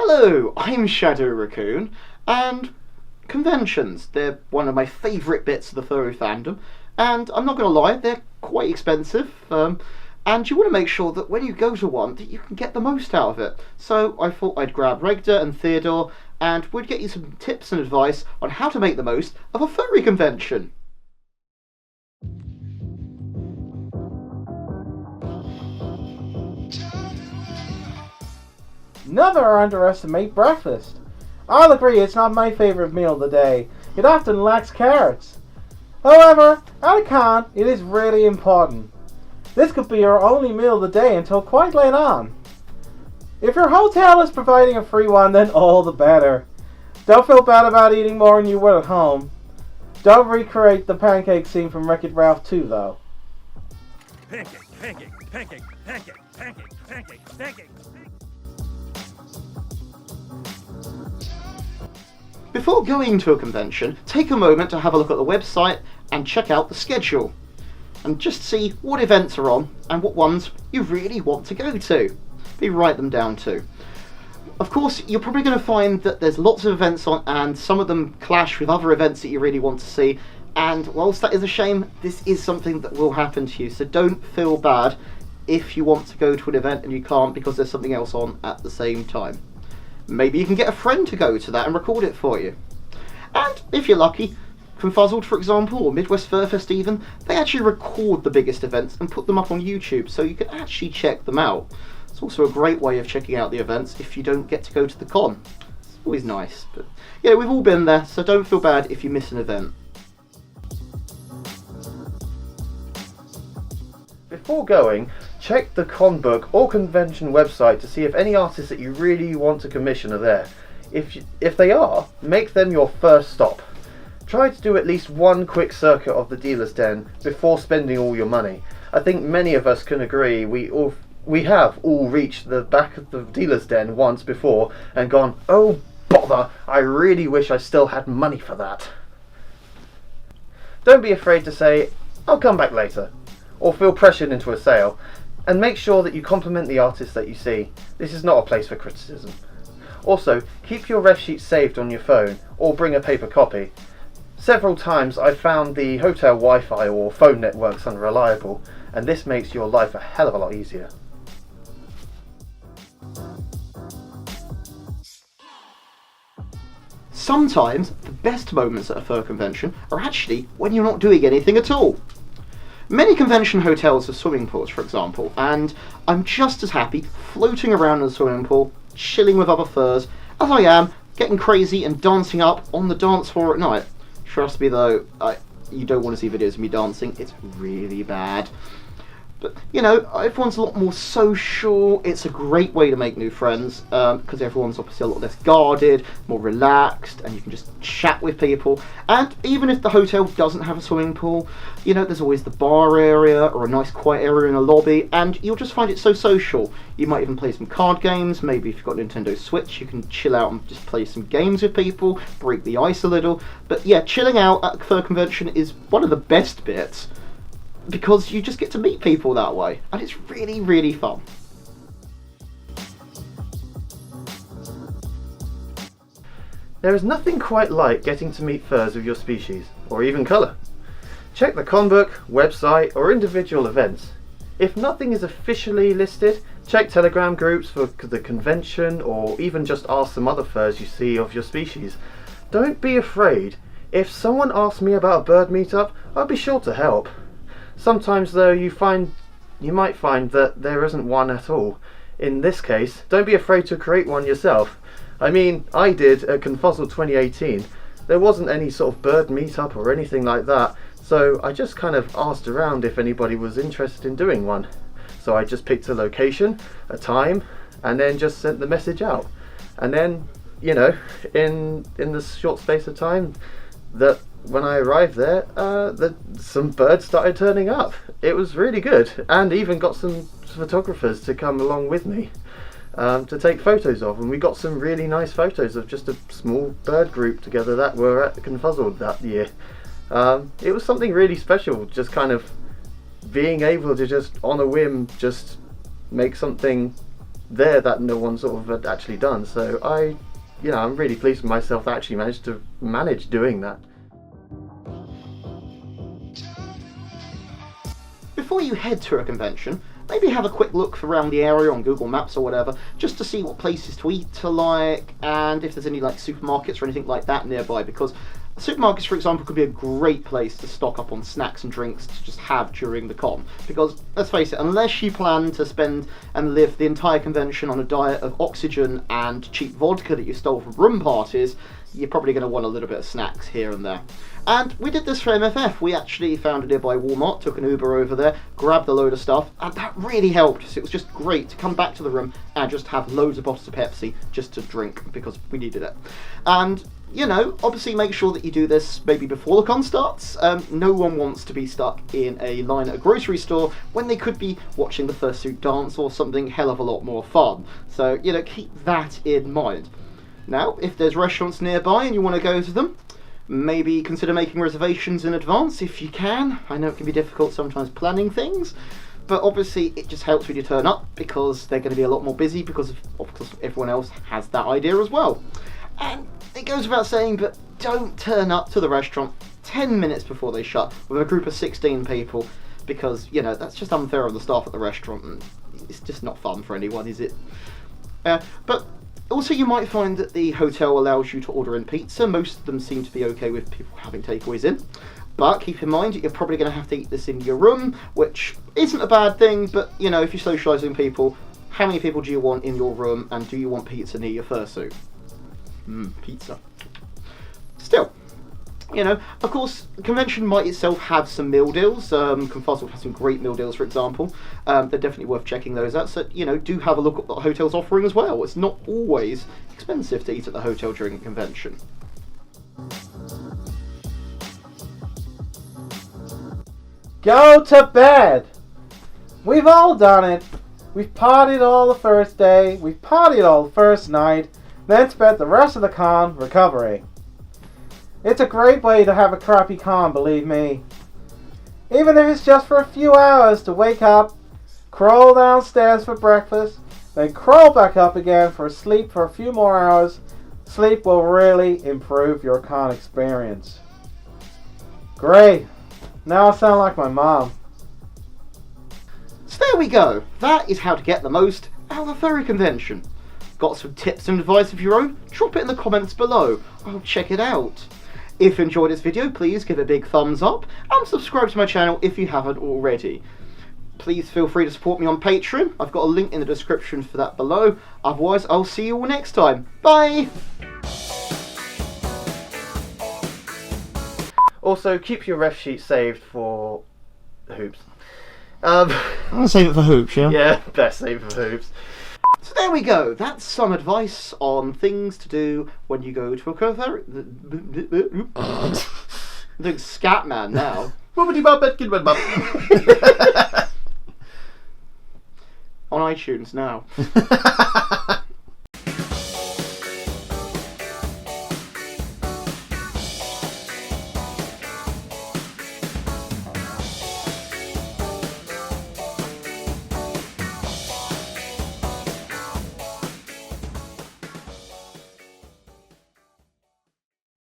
Hello, I'm Theadore Raccoon, and conventions, they're one of my favourite bits of the furry fandom, and I'm not going to lie, they're quite expensive, and you want to make sure that when you go to one, that you can get the most out of it. So I thought I'd grab Regdeh and Theodore, and we'd get you some tips and advice on how to make the most of a furry convention. Never underestimate breakfast. I'll agree it's not my favourite meal of the day. It often lacks carrots. However, at a con, it is really important. This could be your only meal of the day until quite late on. If your hotel is providing a free one, then all the better. Don't feel bad about eating more than you would at home. Don't recreate the pancake scene from Wreck-It Ralph 2 though. Pancake, pancake, pancake, pancake, pancake, pancake, pancake. Before going to a convention, take a moment to have a look at the website and check out the schedule. And just see what events are on and what ones you really want to go to. Maybe write them down too. Of course, you're probably going to find that there's lots of events on and some of them clash with other events that you really want to see. And whilst that is a shame, this is something that will happen to you. So don't feel bad if you want to go to an event and you can't because there's something else on at the same time. Maybe you can get a friend to go to that and record it for you. And if you're lucky, Confuzzled for example, or Midwest Furfest even, they actually record the biggest events and put them up on YouTube so you can actually check them out. It's also a great way of checking out the events if you don't get to go to the con. It's always nice, but yeah, we've all been there, so don't feel bad if you miss an event. Before going, check the con book or convention website to see if any artists that you really want to commission are there. If they are, make them your first stop. Try to do at least one quick circuit of the dealer's den before spending all your money. I think many of us can agree we have all reached the back of the dealer's den once before and gone, oh bother, I really wish I still had money for that. Don't be afraid to say, I'll come back later, or feel pressured into a sale, and make sure that you compliment the artist that you see. This is not a place for criticism. Also, keep your ref sheet saved on your phone, or bring a paper copy. Several times I've found the hotel Wi-Fi or phone networks unreliable, and this makes your life a hell of a lot easier. Sometimes the best moments at a fur convention are actually when you're not doing anything at all. Many convention hotels have swimming pools, for example, and I'm just as happy floating around in the swimming pool, chilling with other furs, as I am getting crazy and dancing up on the dance floor at night. Trust me though, you don't want to see videos of me dancing, it's really bad. But, you know, everyone's a lot more social, it's a great way to make new friends, because everyone's obviously a lot less guarded, more relaxed, and you can just chat with people. And even if the hotel doesn't have a swimming pool, you know, there's always the bar area, or a nice quiet area in a lobby, and you'll just find it so social. You might even play some card games, maybe if you've got a Nintendo Switch, you can chill out and just play some games with people, break the ice a little. But yeah, chilling out at a fur convention is one of the best bits, because you just get to meet people that way, and it's really, really fun. There is nothing quite like getting to meet furs of your species, or even colour. Check the con book, website, or individual events. If nothing is officially listed, check Telegram groups for the convention, or even just ask some other furs you see of your species. Don't be afraid. If someone asks me about a bird meetup, I'll be sure to help. Sometimes though you might find that there isn't one at all. In this case, don't be afraid to create one yourself. I mean, I did at Confuzzled 2018. There wasn't any sort of bird meetup or anything like that, so I just kind of asked around if anybody was interested in doing one. So I just picked a location, a time, and then just sent the message out. And then, you know, in the short space of time that when I arrived there, some birds started turning up. It was really good, and even got some photographers to come along with me to take photos of, and we got some really nice photos of just a small bird group together that were at Confuzzled that year. It was something really special, just kind of being able to just on a whim just make something there that no one sort of had actually done. So I'm really pleased with myself that I actually managed to manage doing that. Before you head to a convention, maybe have a quick look around the area on Google Maps or whatever, just to see what places to eat are like, and if there's any like supermarkets or anything like that nearby, because supermarkets, for example, could be a great place to stock up on snacks and drinks to just have during the con. Because, let's face it, unless you plan to spend and live the entire convention on a diet of oxygen and cheap vodka that you stole from room parties, you're probably going to want a little bit of snacks here and there. And we did this for MFF. We actually found a nearby Walmart, took an Uber over there, grabbed a load of stuff, and that really helped us. It was just great to come back to the room and just have loads of bottles of Pepsi just to drink, because we needed it. And obviously make sure that you do this maybe before the con starts. No one wants to be stuck in a line at a grocery store when they could be watching the fursuit dance or something hell of a lot more fun. So, keep that in mind. Now, if there's restaurants nearby and you want to go to them, maybe consider making reservations in advance if you can. I know it can be difficult sometimes planning things, but obviously it just helps when you turn up, because they're going to be a lot more busy because of course everyone else has that idea as well. And it goes without saying, but don't turn up to the restaurant 10 minutes before they shut with a group of 16 people, because, that's just unfair on the staff at the restaurant, and it's just not fun for anyone, is it? But also, you might find that the hotel allows you to order in pizza. Most of them seem to be okay with people having takeaways in. But keep in mind that you're probably going to have to eat this in your room, which isn't a bad thing, but, if you're socialising with people, how many people do you want in your room, and do you want pizza near your fursuit? Pizza. Still, of course, the convention might itself have some meal deals. Confuzzle has some great meal deals, for example. They're definitely worth checking those out. So, do have a look at what the hotel's offering as well. It's not always expensive to eat at the hotel during a convention. Go to bed! We've all done it. We've partied all the first day, we've partied all the first night, then spent the rest of the con recovering. It's a great way to have a crappy con, believe me. Even if it's just for a few hours to wake up, crawl downstairs for breakfast, then crawl back up again for sleep for a few more hours, sleep will really improve your con experience. Great. Now I sound like my mom. So there we go. That is how to get the most out of the Furry Convention. Got some tips and advice of your own? Drop it in the comments below. I'll check it out. If you enjoyed this video, please give it a big thumbs up and subscribe to my channel if you haven't already. Please feel free to support me on Patreon. I've got a link in the description for that below. Otherwise, I'll see you all next time. Bye! Also, keep your ref sheet saved for hoops. I'm gonna save it for hoops, yeah? Yeah, best save for hoops. So there we go. That's some advice on things to do when you go to a furry. I'm doing Scatman now. On iTunes now.